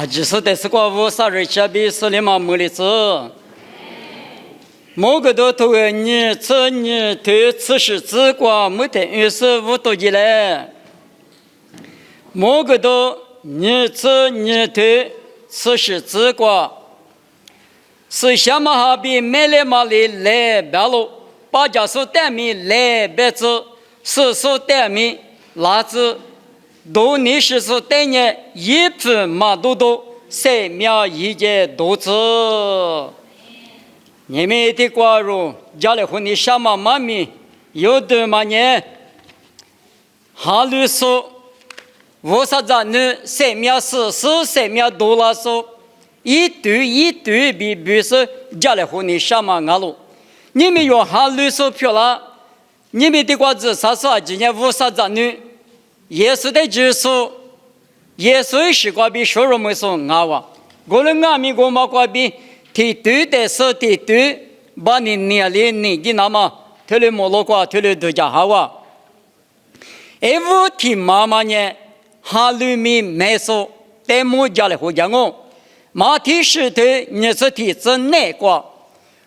就是的是个无啥人下比是的嘛没的子，某个都头你这你对此时之光没得于是无多起来，某个都你这你对此时之光是什么哈比没来嘛里来白路，把家属带米来白子，是手带米拉子。都你是说带你一匹马都3秒一节都子，你们的寡人家里和你什么妈咪有的嘛呢？哈律说，我啥子呢？3秒3秒多了说，一对比是家里和你什么阿路？你们用哈律说漂亮，你们的寡子啥说今年我啥子呢？耶稣的指数，耶稣是个比说什么说阿哇，我们阿弥陀佛个比提对的是提对，把你年龄你的那么推了摩洛瓜推了多家好哇，我提妈妈呢，哈鲁米没说，但木家里好讲哦，马蹄是的你是提真难过，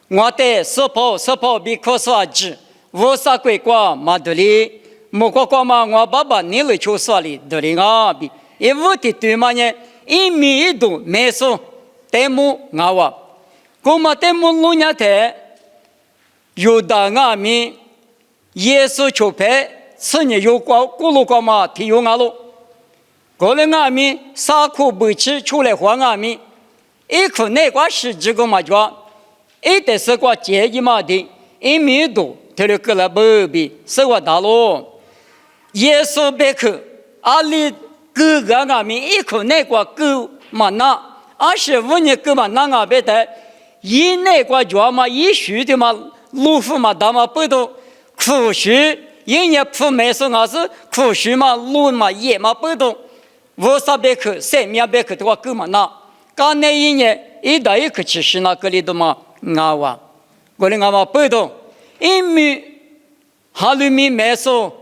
我的是跑比可说子，我啥鬼瓜马德里。莫过过嘛，我爸爸你来求说哩，得哩啊比，我的对嘛呢，一米一度没说，但木阿哇，我嘛但木路伢的，有的阿米，耶稣求陪，此年有过咕噜过嘛，提有阿路，过了阿米，啥苦不吃，出来还阿米，一口那个是这个嘛叫，一的是个节义嘛的，一米一度，提了个了不比，是个大路。耶稣别克阿里哥哥阿米一口那个哥嘛那25年哥嘛那阿别的，一那个叫嘛一许的嘛路夫嘛大嘛不都苦许一年铺没说我是苦许嘛路嘛也嘛不都，我啥别克3秒别克的话哥嘛那，刚那一年一到一个去是那个里头嘛阿哇，我的阿嘛不都，一米哈里米没说。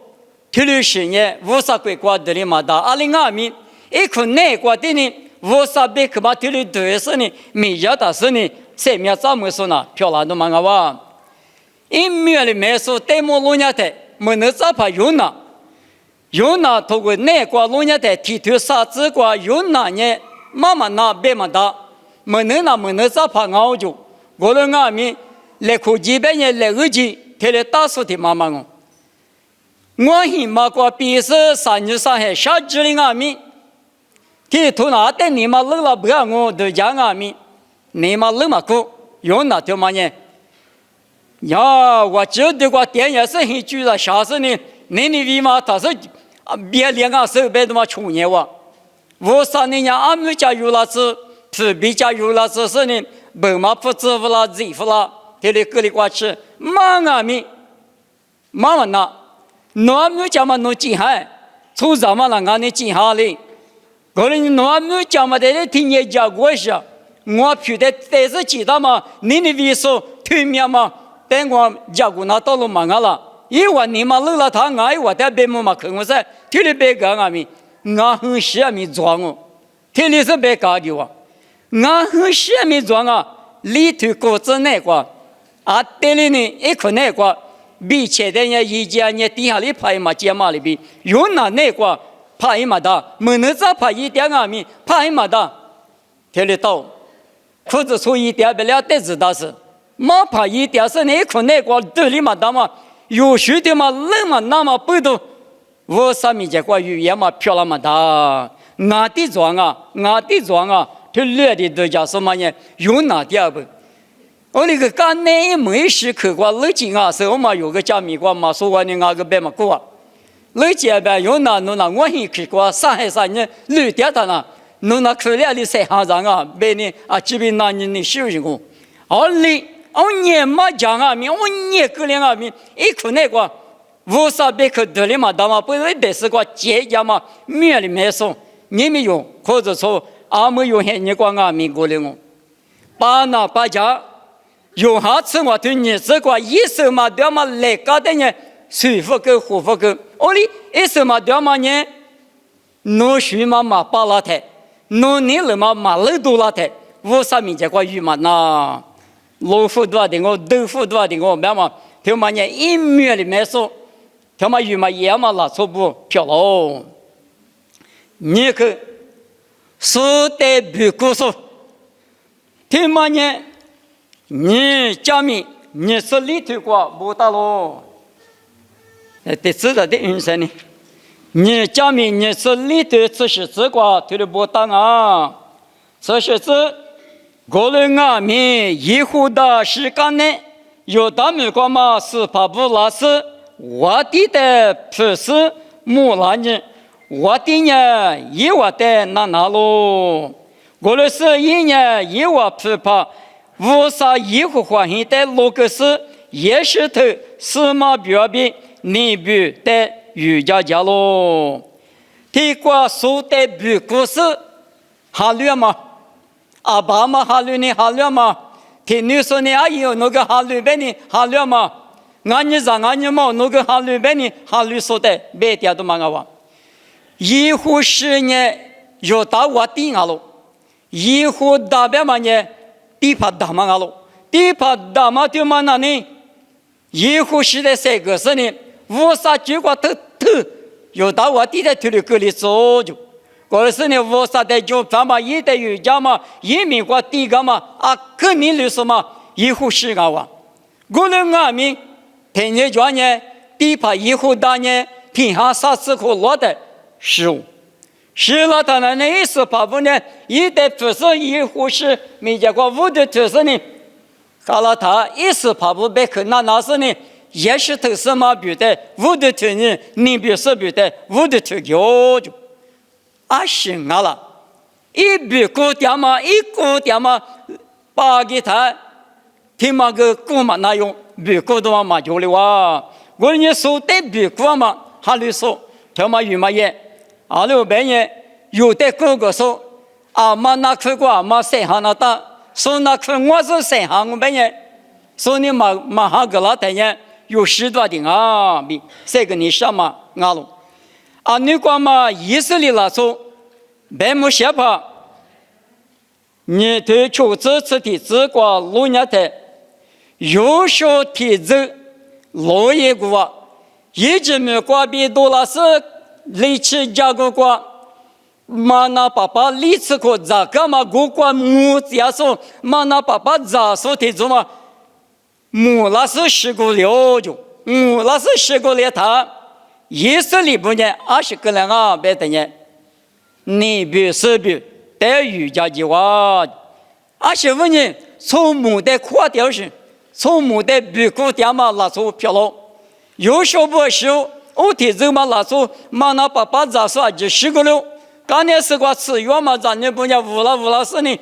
提了10年，无啥鬼瓜的哩嘛的，阿里阿米一口那瓜的呢，无啥别个嘛提了多少呢？米家大是呢，3秒怎么说呢？漂亮的嘛哇！一秒里没说，对么路伢的，没能咋怕有那通过那瓜路伢的提头啥子瓜有那呢？妈妈那别嘛的，没能咋怕熬就，我的阿米来苦几百年来耳机，提了大数的妈妈哦。我希望过比是3年上海下指令阿米，提头那的你嘛冷了不要我都讲阿米，你嘛冷嘛苦，用那条嘛呢？呀，我觉得我电也是很主了，下次呢，你为嘛他是别两个手别的嘛穷年哇？我3年阿姆家有了子，土比家有了子是呢，不嘛不支付了，支付了，提了个里瓜吃，妈阿米，妈妈那。侬没讲嘛，侬进海，从什么人家你进海里？可能侬没讲嘛，在这听人家过下，我觉得但是知道嘛，你的为说对面嘛，等我家过那道路嘛了，因为你嘛路了他，我在边嘛看我噻，听了别个阿米，我很喜欢你装哦，听了是别个的哇，我很喜欢你装啊，里头果子那个，啊对了呢，一口那个。比前的人一家人底下里拍嘛肩嘛里边，有那个拍嘛的，没能咋拍一点阿米拍嘛的，听得到，裤子穿一点不了得知道是，没拍一点是那口那个对里嘛的嘛，有许的嘛冷嘛那么不都，我上面这个语言嘛漂亮嘛的，俺的装啊，就热的都叫什么呢？有哪点不？我那个刚那一没时刻过累劲啊，是我嘛有个家米过嘛，说话你那个别嘛过，累劲呗有那我很去过上海3年累点的呢，侬那可怜的3行人啊，别呢啊这边那你休息过，我年嘛讲啊米，我年个两啊米，一口那个无啥别可得了嘛，大嘛不是得是个节家嘛，面里面送你没用，或者说阿没有很你光啊米过来我，把家。有下次我对你这个一手嘛掉嘛来搞的呢，水不够火不够，我哩一手嘛掉嘛呢，侬许嘛把拉台，努尼了嘛马勒多拉的，我啥名叫过语嘛那，老虎多的我，豆腐多的我，咩嘛，他妈呢一秒里面说，他妈语嘛也嘛拉错不漂喽，你可说的不故说，他妈呢，你家米你是里头过不大喽，得知道的人生呢。你家里你是里头吃是吃过，他的不当啊，这是指过了俺们以后的时间内，有他们过嘛是怕不拉是我的不是木兰人，我的呢以我的那喽，过了是一年以我不怕，无啥以后欢喜的那个是也是头司马表比你比的。瑜伽家喽，听过说的不故事，哈律嘛，阿爸嘛哈律呢哈律嘛，听你说呢还有那个哈律呗呢哈律嘛，俺你让俺你嘛那个哈律呗呢哈律说的别点都嘛个哇，以后10年有大我定啊喽，以后大别嘛呢地怕大嘛个喽，地怕大嘛就嘛那呢，以后是的这个是呢，无啥结果都。有到我地在土里沟里做就，可是呢，我啥的就咱们一的瑜伽嘛，一民国地个嘛，啊，革命律师嘛，以后是个哇，我们俺们天天讲呢，地怕以后大呢，天下啥时候落的食物，是了他那意思怕不呢，一的不是以后是没结果，我的就是呢，搞了他意思怕不被可那是呢。也是头什么比的，我的头呢？你比是比的，我的头有就，啊行啊了，一比过点嘛，一过点嘛，把给他，听嘛个过嘛那用，比过的嘛就了哇，我你说的比过嘛，还里说，他嘛有嘛也，阿六边也有的哥哥说，阿妈那去过阿妈谁行那大，说那去我是谁行我边也，说你嘛哈个老太爷。有10多的啊，比这个你什么啊喽？啊，你光嘛以色列来说，白木शे怕，你对求支持的这个路年的，有时提子路一个，一直没过比多了是力气加个过，嘛那爸爸力气个咋个嘛过过木家说，嘛那爸爸咋说的怎么？木那是10个了就，木那是10个了他，以色列不呢20个人啊，别等呢，你比是比带瑜伽计划，25年从木的垮掉是，从木的比过掉嘛那出漂了，有时不收，我提走嘛那出嘛那爸爸咋说就10个了，刚才是个吃药嘛，咱你不呢无了是呢，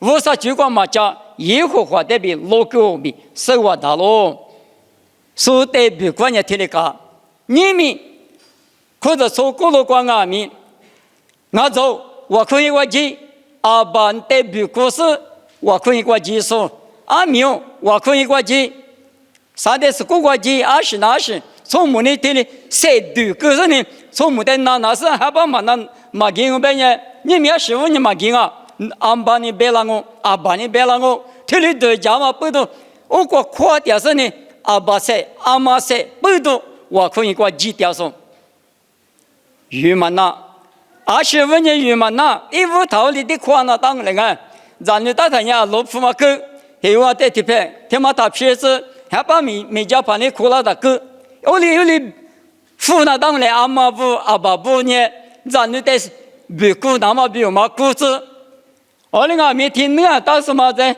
无啥结果嘛讲。耶和华的比老狗比生活大喽，所以比关键听的讲，你们或者说过了关阿米，我走我可以过去，阿爸的比故事我可以过去说，阿米我可以过去，啥的是过去20从木呢听的谁对个人呢？从木的那是还把嘛那嘛给我别人，你们要师傅你嘛给啊。阿爸你别让我，阿爸你别让我，这里头讲嘛不多，我过夸掉是呢，阿爸说，阿妈说不多，我可以过几条说。语嘛那，25年语嘛那，一屋头里的夸那当然啊，咱们大太阳老夫嘛哥，还我在这边，他妈打片子，还把每家把你哭了的哥，有里夫那当然阿妈不阿爸不呢，咱们得比姑那么比我们姑子。我那个每天那当时嘛在，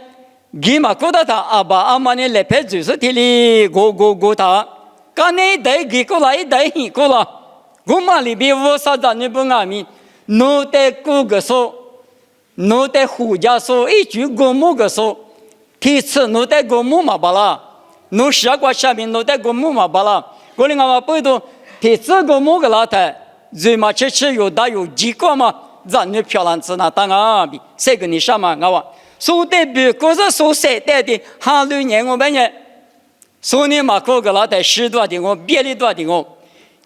给嘛过到他阿爸阿妈呢来陪就是提里过他，刚那一代给过了一代很过了，我嘛里边我啥子你不阿米，侬得过个说，侬得胡家说一句过木个说，其次侬得过木嘛罢了，侬下过下面侬得过木嘛罢了，我那个嘛不都，其次过木个老太，最嘛吃有大有几个嘛。让你漂亮子那当然比这个你什么我说的比可是说谁带的哈六年我们也说你嘛过个老带10多的我别的多的我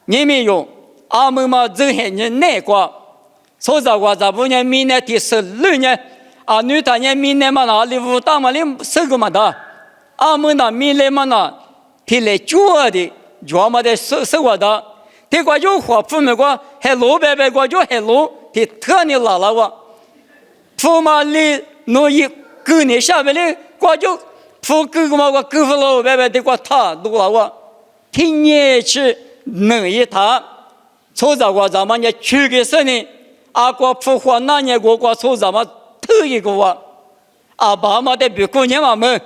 你们有阿们嘛这些人内过所以我在不年明年第16年，女大年明年嘛那里武大嘛里4个嘛的，们那明年嘛那提来做的，做嘛的是我的，这个就和父母个还路白白个就还路，的特你拉了我，父母里弄一个年下边的个就父哥个嘛个哥父老白白的个他路了我，听年去能一他，所以我咱们也去个时呢。个复活那年我说什么头一个我，爸妈的别过年嘛么，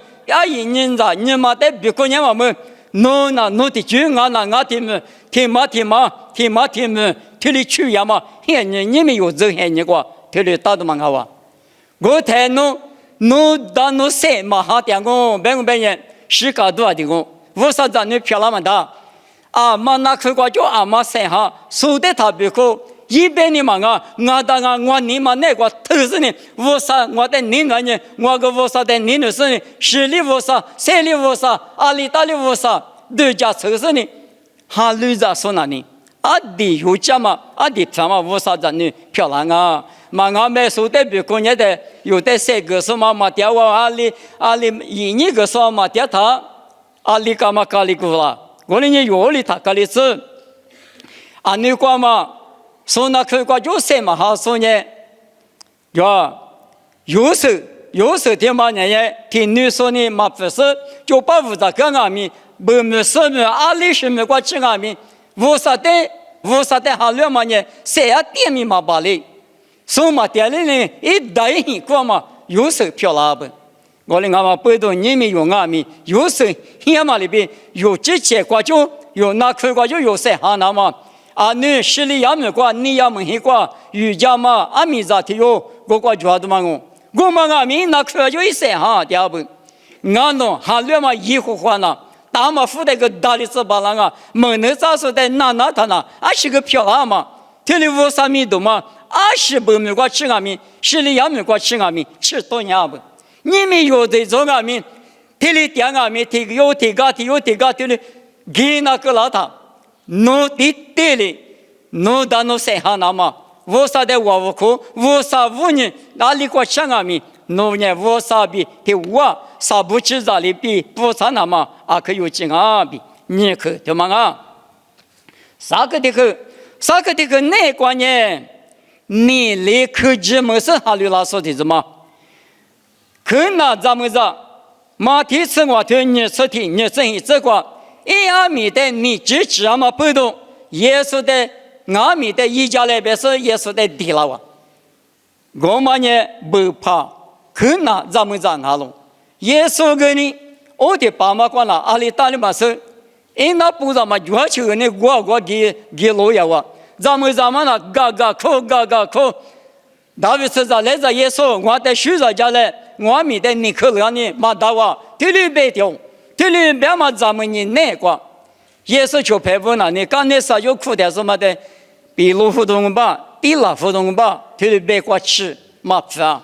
一年咋你妈的别过年嘛么，弄的就俺的么，天嘛，天里去呀嘛，你们有这些你个，天里打的嘛我，我太弄打谁嘛哈点个，别人是个多的个，我说咱你漂亮嘛的，妈那去过就妈谁哈，说的他别个。一边的嘛我你嘛那个头是呢，我啥我的你个呢，我个我啥的你的是呢，10里我啥，3里我啥，2里大里我啥，都家抽是呢，还留着说那呢，的有家嘛，的他嘛我啥子呢漂亮嘛我买手的别过年的，有的3个说嘛掉我里一年个说嘛掉他，里干嘛搞里过了，我呢有里他搞里是，你管嘛。说那去过就什么好说呢？有时天嘛呢，听你说呢，嘛不是就把屋子跟俺们，不么什么里什么过去俺们，屋啥的好了嘛呢？谁要点名嘛把哩？说嘛点哩呢？一大一过嘛，有时漂亮不？我哩俺们不懂你们用俺们，有时天嘛里边有这些过就有那去过就有谁好那嘛？你十里要么过，你要么去过，瑜伽嘛，米咋提哟？我觉得嘛我们那可就一些哈，第二步，俺弄还了嘛一户换了，大嘛付的个大的是把那个，门那咋说的那他那，是个漂亮嘛，这里50米多嘛，20不米过去俺们，十里要么过去俺们，吃多年不？你们有的做俺们，这里点俺们，这个有这个，这里给那个老大。弄的哩，弄到弄谁哈那么？我啥的我苦，我啥5年哪里过想俺们？弄呢我啥比的我啥不知道里比不啥那么可有劲比你可对吗啥个的个那关键，你来科技没是哈里拉说的什么？可那咱们说，马蹄子我对你说的你真一这个。米的你支持嘛不懂，耶稣的米的一家来别是耶稣的地了我们呢不怕，可那咱们咋了？耶稣给你，我的爸妈管了，里大里嘛是，那不怎么要求你我给路呀咱们那嘎口，大卫是在来着耶稣，我的学着家来，我米的你可了你马大哇，这里别掉。这里边嘛，咱们你那个也是就排不了，你刚才啥有苦的什么的，比如互动吧，比拉互动吧，这里别过去麻烦。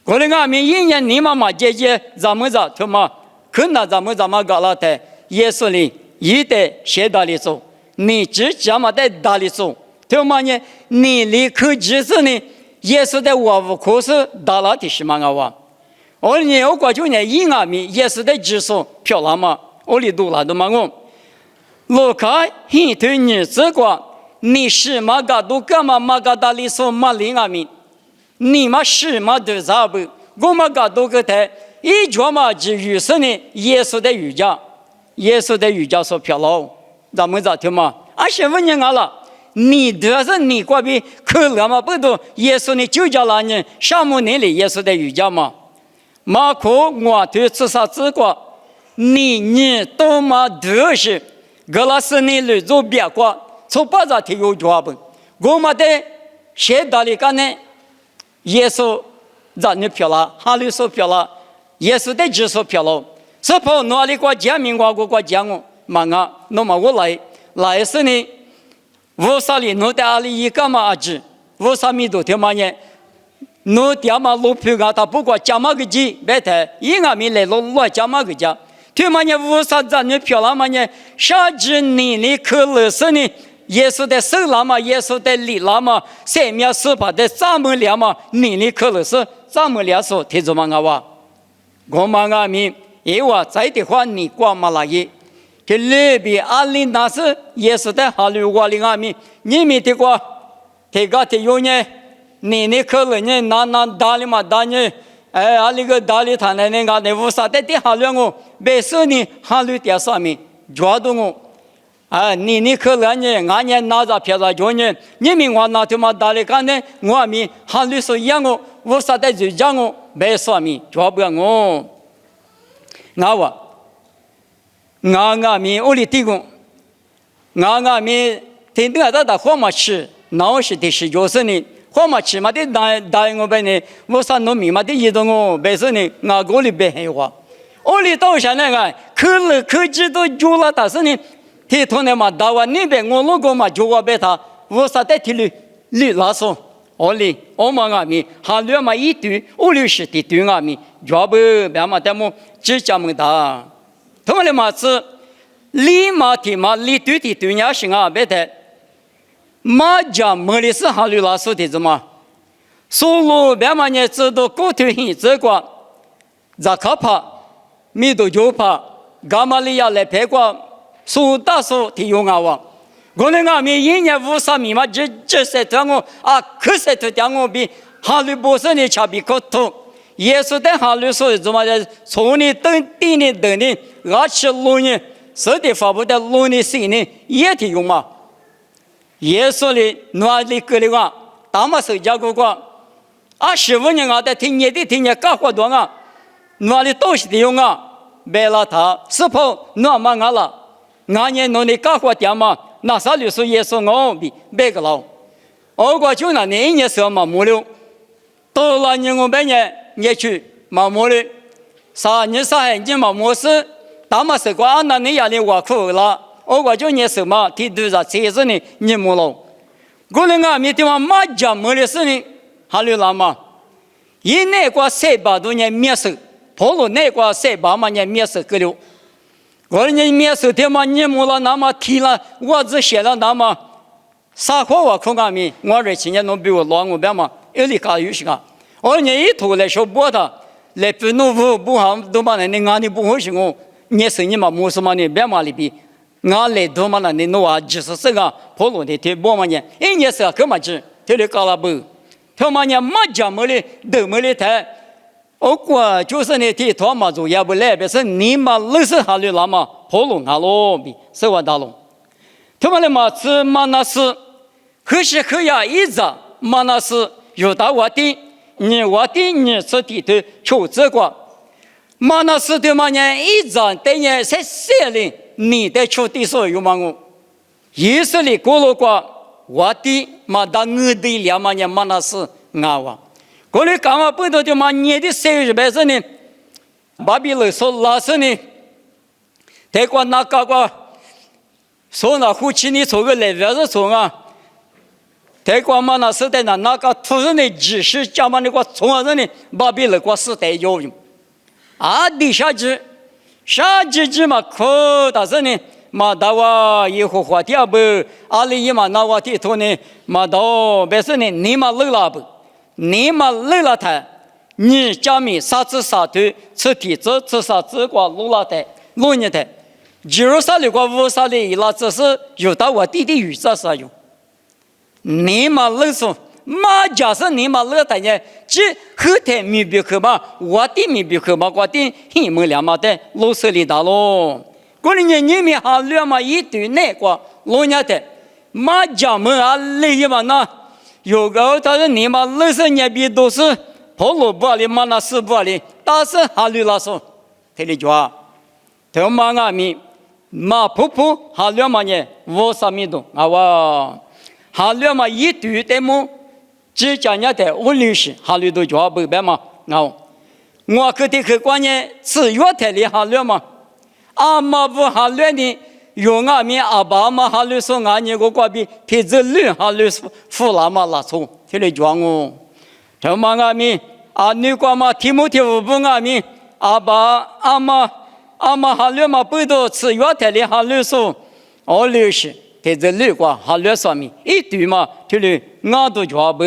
过来俺们1年你妈姐姐咱们咋他妈，可那咱们搞了的，耶稣里一代写大里走，你只讲嘛在大里走，他妈呢，你离开只是呢，耶稣的我可是大了的什么啊？我呢，我过去呢，俺们也是在指数漂亮嘛，我里读了的嘛我。路卡很多日子过，你是嘛个都干嘛个大里说嘛里俺们，你嘛是嘛都咋不？我嘛个都个台，一脚嘛就于是呢，耶稣的瑜伽说漂亮，咱们咋听嘛？是问你俺了。你这是你过比可了嘛？不都耶稣呢就叫了呢？沙漠那里耶稣的瑜伽嘛？马可我对自杀之过，你都嘛都是格拉斯尼里做别过，从巴扎提有脚本，我们的写道理干呢？耶稣让你漂亮，哈利说漂亮，耶稣的指说漂亮，是跑哪里过讲明我讲我嘛那么我来是呢？我啥里弄的里一个嘛子，我啥米都听嘛呢？弄点嘛路皮啊，他不过讲嘛个鸡，别太，俺们来路讲嘛个家，听嘛呢？我啥子你漂亮嘛呢？啥子你可乐是呢？耶稣的手拉嘛，耶稣的力拉嘛，生命是把的咱们俩嘛，你的可能是咱们俩说听着嘛啊哇，我们阿弥，因为在的话你光嘛来耶，这里边阿里那是耶稣的哈利瓦里阿弥，你们的话，这个的有呢，你的可能呢，那打里嘛打呢。哎，阿里个打理他那个那乌萨的哈利我，别说你哈利点上面抓住我，啊，你可能呢，俺呢拿着票子叫呢，你们我拿他妈打理干呢，我们哈利说养我，乌萨的就讲我，别上面抓不了我，俺们屋里地公，俺们天天在火嘛吃，闹事的是就是呢。火嘛起码的答应我呗呢，我啥农民嘛的移动我，别说呢，俺屋里别黑话，屋里到现在个，科技都做了，但是呢，铁头呢嘛，打完那边我如果嘛做我别他，我啥在提里拉说，屋里我们俺们还留嘛一堆，屋里是的堆俺们，抓不别嘛的么，只讲么的，他们的嘛是立马提嘛立堆的堆伢是俺别的。马家莫里是哈律拉说的怎么？收入别嘛呢？知道过头很这个，扎卡帕、米多酒帕、伽马利亚来拍过，苏大数提用啊哇！我那个米一年50米嘛，这些条我啊，可是这条我比哈律博士呢差比高多。耶稣的哈律说的怎么的？从你等地呢等呢，而且路呢，实地发布的路呢谁呢也提用嘛？耶稣的哪里个的话，大马手家个个，15年啊的听年搞活动啊，哪里都是的用啊，别了他是否那么啊了，俺年弄的搞活点嘛，那啥律师耶稣我比别个了，我过去那年也是嘛没了，到了年我半年也去嘛没了，3年3年嘛没事，大马手个那年也的我苦了。我就你什么提对着车子呢？你没了。我那个米地方马家没的事呢，还有那么，一那个300多年灭手，跑了那个300万年灭手个了。我那灭手的嘛，你没了那么提了，我只写了那么，啥话我看俺们，我这今年弄比我老我别嘛，有理搞有些个。我那一头来说不他，来不弄不好都把人家俺的不好些我，你生意嘛没什么呢，别嘛里边。俺来多嘛那你弄啊，20岁个跑路的天不嘛呢？一年是干嘛去？天里搞了不？他嘛呢马家没的都没的台，我过就是那天他嘛做也不来，别说你嘛60哈里那嘛跑路俺咯比是我大龙。他们的嘛是嘛那是，可是可呀一直嘛那是有大我的，你是的头求这个，嘛那是的嘛呢一直等于是谁哩？你的出地所有嘛我，以色列过了过，我的嘛当我的两嘛年嘛那是俺哇，过来干嘛不得的嘛你的30%呢，巴比伦说拉是呢，泰国那个说那夫妻你做个来别是做啊，泰国嘛那是的那个突然的只是家嘛那个从啊呢，巴比伦过是带有用，啊地下去。啥子嘛可，但是呢，嘛到我以后花掉不，阿里伊嘛那我地头呢，嘛到别是呢，你嘛累了不？你嘛累了他，你家里啥子啥对，吃地子吃啥子瓜路了的，路呢的，就是啥的瓜无啥的，伊拉只是有到我弟弟语啥啥用，你嘛累说。马家是你嘛乐的呢？这后台没别去嘛，我的没别去嘛，我的很没两嘛的，老实里打咯。过年你们还两嘛一堆那个老年的，马家们啊累嘛那，有个他说你嘛60年比都是跑路不里嘛那是不里，但是还累了说，他的家，他嘛俺们马婆婆还两嘛呢，50米多啊哇，还两嘛一堆的么？只讲人的无论是哈律都叫不白嘛，我可得去关键是月台里哈律嘛，阿妈不哈律的，有俺们阿爸嘛哈律说俺那个关闭，提着绿哈律富拉嘛拉错，提来讲我，他嘛俺们阿女关嘛提木提不俺们阿爸阿妈哈律嘛不都吃月台里哈律说，我律是在这里瓜哈略上面一对嘛，这里俺都抓不。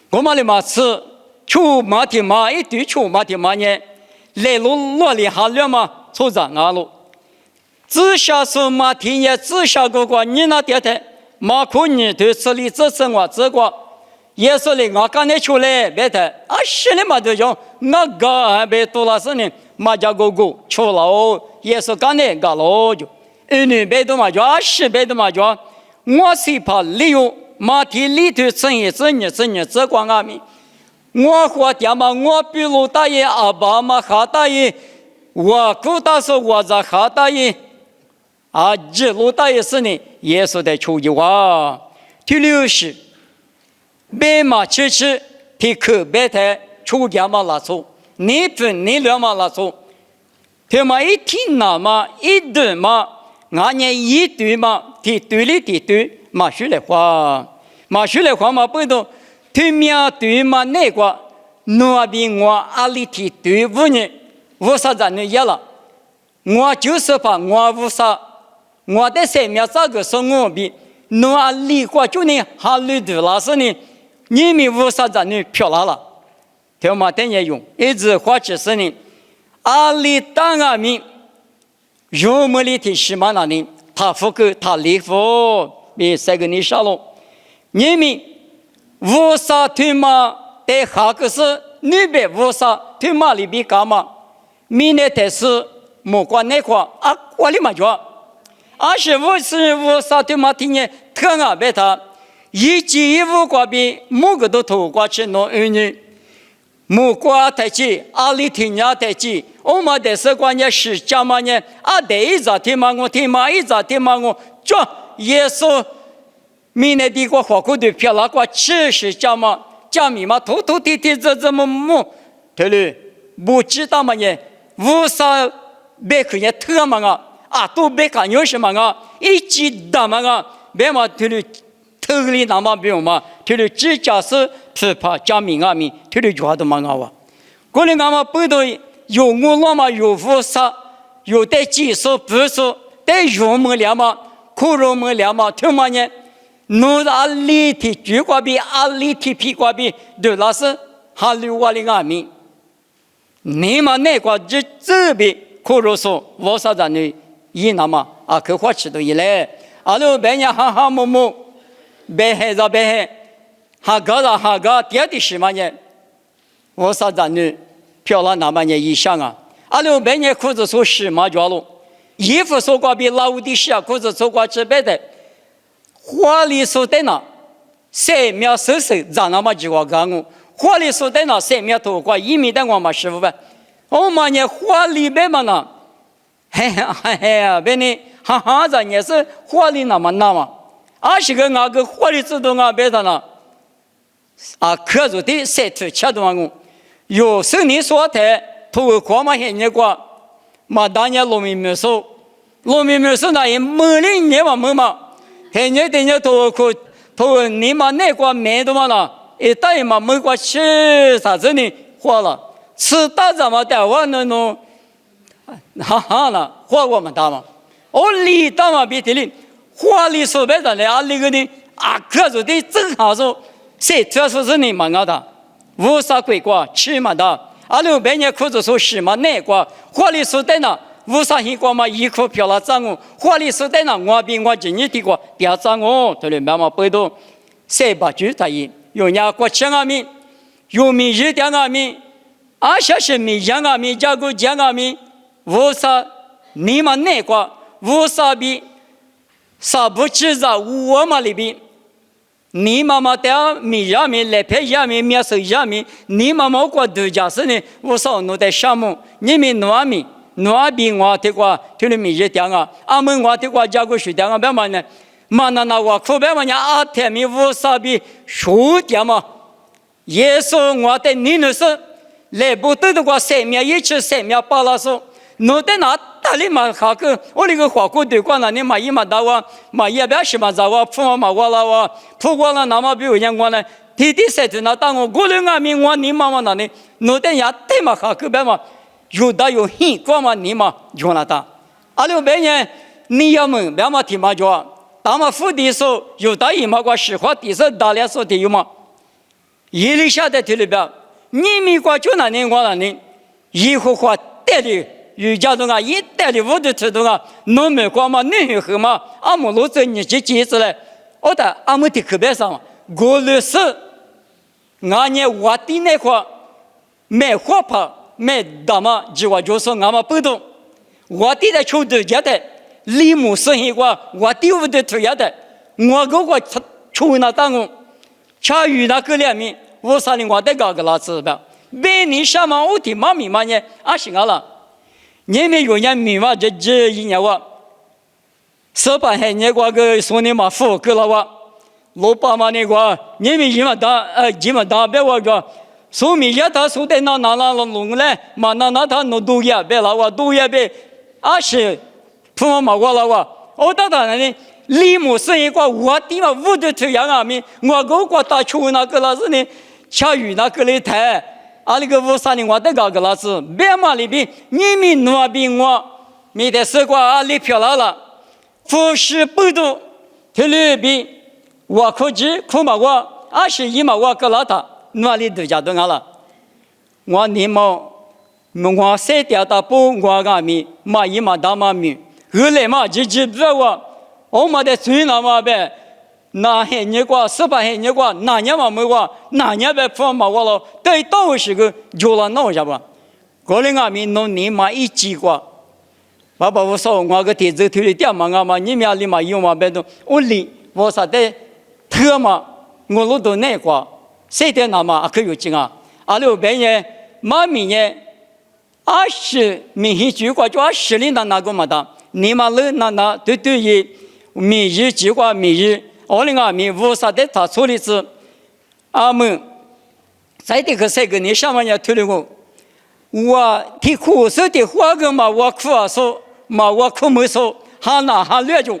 我们的嘛是出马蹄马一对出马蹄马呢，来路落里哈略嘛，出在俺路。自下是马蹄呢，自下个瓜你那点的，马可你对这里这生活这瓜。耶稣哩，我刚才出来，别的啊，心里嘛都讲，我个还别多了是呢，马家哥哥出了哦，耶稣刚才搞了就，你别多嘛讲，是别多嘛讲，我是怕利用马蹄里头生意这光阿米，我花点嘛，我比如大爷阿爸嘛哈大爷，我姑大叔我在哈大爷，啊，这路大爷是呢，耶稣的出去话，第六是。白马吃吃，提口白菜，出家嘛拉出，你分你两嘛拉出，他嘛一天那嘛一顿嘛，俺年一对嘛，提对里提对，嘛学来话嘛不懂，他面对嘛那个，那边我阿里提对五年，五啥子你也了，我就是怕我五啥，我的生命这个生活比，那阿里个就呢哈里头拉是呢。你们五啥子你漂亮了？他妈等下用，一直花几十年。阿里当阿米，用么里提西马那里，他福个他离福，比三个你少了。你们五啥他妈在哈个是你别五啥他妈里比干嘛？明年才是莫管那块啊，管理嘛着。而且五啥他妈听见特啊别他。一季一五瓜比某个都投瓜去弄儿女，某瓜太急，阿里天涯太急，我们的是关键是讲嘛呢？啊，第一咋听嘛我听嘛，一咋听嘛我，这耶稣明年的瓜花骨头漂亮瓜，其实讲嘛讲密码，头头地地这么，对了，不知道嘛呢？无啥别个也特嘛啊，都别看有什么啊，一季大嘛啊，别嘛对了。特里那么不用嘛，他的指甲是只怕讲明阿米，他的话都蛮好啊。过来俺们不都有我那么有佛啥，有的技术不说，得用么了嘛，苦肉么了嘛，他妈呢，弄阿里提举瓜比阿里提皮瓜比，对那是哈里瓦里阿米，你们那个这边苦肉说，我啥子呢？一那么啊，可花吃都一来，阿罗别人哈哈么么。白海着白海，哈个，第二的什么呢？我啥子呢？漂亮那么呢？一想啊，阿六白年裤子说什么着了？衣服说过比老的是啊，裤子说过这边的，花里说的呢，3秒收拾，让那么几个干我，花里说的呢，3秒多过1米的我嘛师傅呗，我嘛呢花里边嘛呢，嘿呀，别呢，哈哈子也是花里那么那么。而且个那个火力制度啊，别的呢，啊，可住的3头7多万，有时你说的，头光嘛现在过，嘛当年农民没收那也没人年嘛，现在等下头你嘛那个没的嘛了，一代嘛没过吃啥子呢，花了，吃大怎么的话那种，哈哈了，花我们大嘛，我离大嘛别的哩。花里说白的嘞，啊那个呢啊，可是的正好说，谁特殊是你们的，无啥鬼瓜吃嘛的，啊六百年裤子说什么那瓜，花里说的呢，无啥黑瓜嘛，一颗漂亮脏哦，花里说的呢，我比我今年的瓜掉脏哦，对了，慢慢背到谁把主在意，有人过千阿米，有米一点阿米，啊些是米两阿米，加个2阿米，无啥你们那瓜无啥比。啥不知道我嘛里边，你妈妈的米呀米来配呀米面手呀米，你妈妈过度假是呢，我说侬在项目，你们农民我的话，就你米一点啊，俺们我的话加个水点啊，别嘛呢，嘛那我苦别嘛呢，啊天米无啥比水点嘛，耶稣我的你那是来不得的话3秒1吃3秒8了说，侬在哪？大里嘛哈个，我那个花骨对光了，你嘛一嘛大哇，嘛也别是嘛咋哇，铺嘛哇啦哇，铺过了那么比如讲我呢，弟弟谁知道当我过了俺们我你妈妈那里，侬在呀对嘛哈个别嘛，有大有黑光嘛你嘛用了大，阿六百年你要么别嘛提嘛着，大嘛富的时候有大一嘛个实话的时候大了说的有嘛，一里下的提里边，你咪个就那年我那年，以后话带的有家中啊，一带的我的吃东啊，农民光嘛，女和嘛，阿姆罗子你去接子嘞，我的阿姆的课本上，我律师，俺年我的那块买火炮买大嘛，就我就说俺们不懂，我的在抽的家的。李牧生一个，我第五的推下的，我个个抽那当工，恰遇那个两面，我啥的我得搞个老子吧。别你什么我的妈咪嘛呢？啊行了，你们有人密码这一年我，18还年个个说你嘛富个了我，68嘛那个，你们一嘛当别我个，说明也他说的那弄嘞，嘛那他弄多也别了我多也别，啊是。父母我了我，我到那里，李牧生一个我的嘛，我的这样啊咪，我个打球那个老师呢，恰遇那个来台，啊那个我啥呢，我得搞个老师，别嘛里边，你们那边我，没得事过啊里漂亮了，富士不多，这里边我可知可嘛我21嘛我个老大，那里都家都俺了，我你嘛，我3条大步我个咪，嘛一嘛大嘛咪。后来嘛，就不我们的最那么呗，那些年过18些年过，那年嘛没过，那年呗父嘛我了，对到时个就了弄下吧。过来俺们弄年嘛一季过，爸爸我说我个弟子推的点嘛俺嘛，你们家里嘛有嘛别动，我里我啥的特嘛，我路都那过，7天那嘛可有劲啊，26年妈咪呢，20明显就过就20年那个嘛的。你嘛了那对于每日计划每日，我们阿弥无啥的他处理是，阿们在这个3个你上面要推了我提苦手的话个嘛我苦啊说嘛我苦没说，还拿还略就，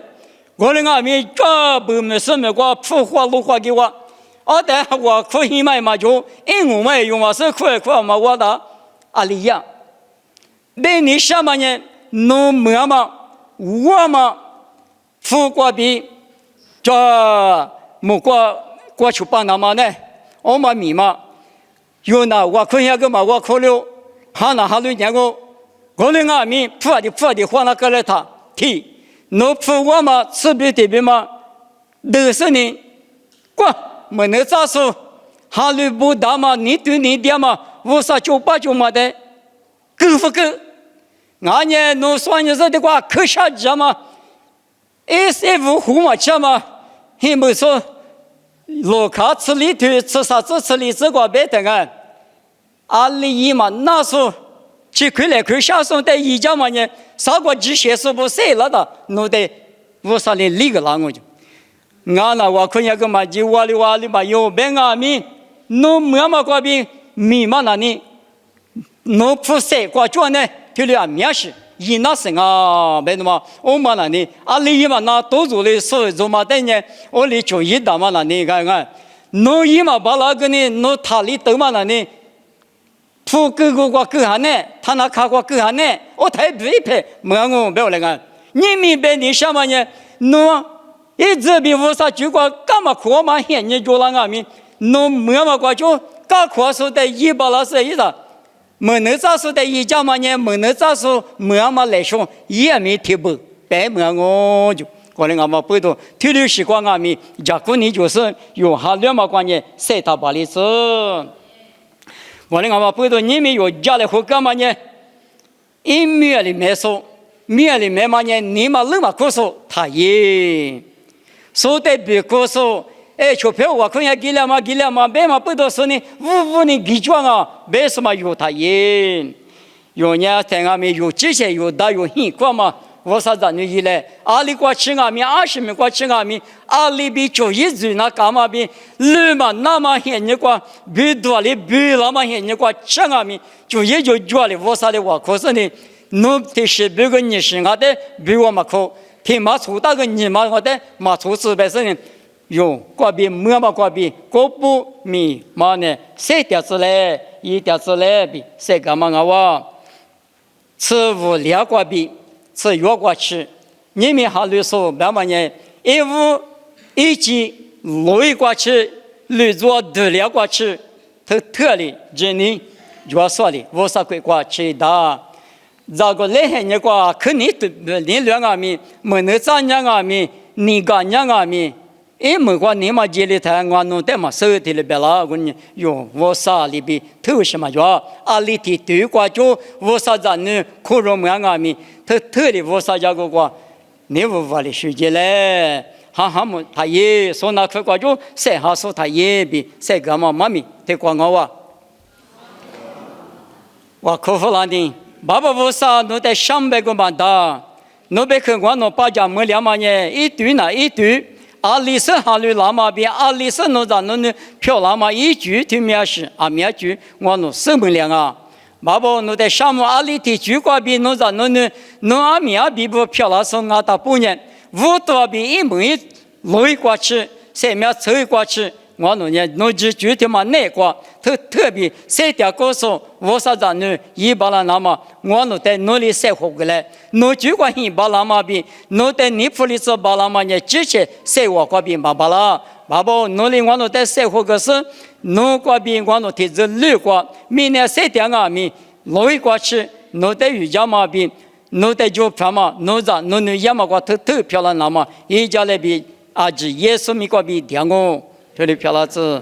我们阿弥这不没什么个普话路话给我，但我苦一买嘛就，因我们用嘛是苦嘛我的阿里呀，那你上面呢弄么嘛？我嘛，富国比这某过去帮那么呢，我嘛米嘛，有那我看下个嘛，我考虑，哈那哈虑讲个，我那阿米富的话那个来他提，那富我嘛吃别的别嘛，都是你，过没能咋说，哈虑不大嘛，你对你点嘛，我啥98嘛的，够不够？俺呢，弄算你说的话，可下去嘛？15户嘛吃嘛，还没说，路卡吃里头吃啥子吃里这个别等啊，阿里嘛那时候去看来看下送的一家嘛呢，啥个机械是不谁了的，弄得我啥的理个啷个就，俺那我看见个嘛就哇哩嘛有别俺们弄么嘛个边米嘛那里，弄不谁个做呢？就了面试，一那是啊，别的嘛，我们那里阿里嘛那多做的所做嘛的呢，我里就一打嘛那里看看，弄一嘛把那个呢，弄他里头嘛那里，土狗个狗下呢，他那卡个狗下呢，我太对配，没我不要来看，你明白你什么呢？弄一直比我啥就个干嘛苦嘛，现你做了俺们，弄么嘛个就干苦说的一把那是一啥？没能咋说的一家嘛呢？没能咋说，没嘛来说也没提不，白没我就，可能俺们不多，体力习惯俺们，假如你就是有哈两嘛关键，塞他把里子，可能俺们不多，你们有家里会干嘛呢？一面里面说，面里面嘛呢，你嘛冷嘛可说他也，说的别可说。钞票我看下给了嘛，别嘛不多说呢，五年给装啊，为什么有他赢？有呢，在俺们有这些有大有很过嘛，我啥子呢？来，阿里过去俺们20米过去俺们，阿里比就一直那干嘛比，路嘛那么远你过，比多里比那么远你过，吃俺们就也就做了，我啥的我可是呢，弄的是别个你是俺的，比我们可，天马出大个你嘛我的，马出400人。有挂边么嘛挂边，各部米嘛呢？3条子嘞，1条子嘞比3个嘛我，吃无2挂边，吃1挂吃，你们哈律所白嘛呢？一无一及累过去，累做得了过去，特里真理就说的，我啥鬼过去的。这个厉害的话，肯定对你两个米，没能咱两个米，你个两个米，没过你嘛这里头我弄得嘛手提里边了，我呢用我啥里边头什么叫阿里提对过就我啥子呢？可容两个米，特里我啥家个话，你无法的世界嘞，哈么他也说那块过就谁哈说他也比谁个嘛妈咪得管我哇，我可不难的。爸爸我啥弄得300个嘛的，弄别看我弄把家没两嘛呢，一堆那一堆，阿里是哈律拉嘛边，阿里是弄着弄的漂亮嘛一句对面是啊面句，我弄什么两啊？爸爸弄得项目阿里地区过边弄着弄的弄阿面比不漂亮是俺大半年，五多边一门累过去，三面走过去。我弄呢，弄具体嘛那个，特别谁家告诉我啥子呢？一把了那么，我弄在努力生活过来，弄就关一把那么边，弄在你普里做把那么呢，之前生活过边把了，爸爸努力我弄在生活个是，弄过边我弄提着累过，明年谁家俺们累过去，弄在瑜伽嘛边，弄在就漂嘛，弄着弄的也嘛个特漂亮那么，一家那边阿姐耶稣米个边听我。这里漂亮子。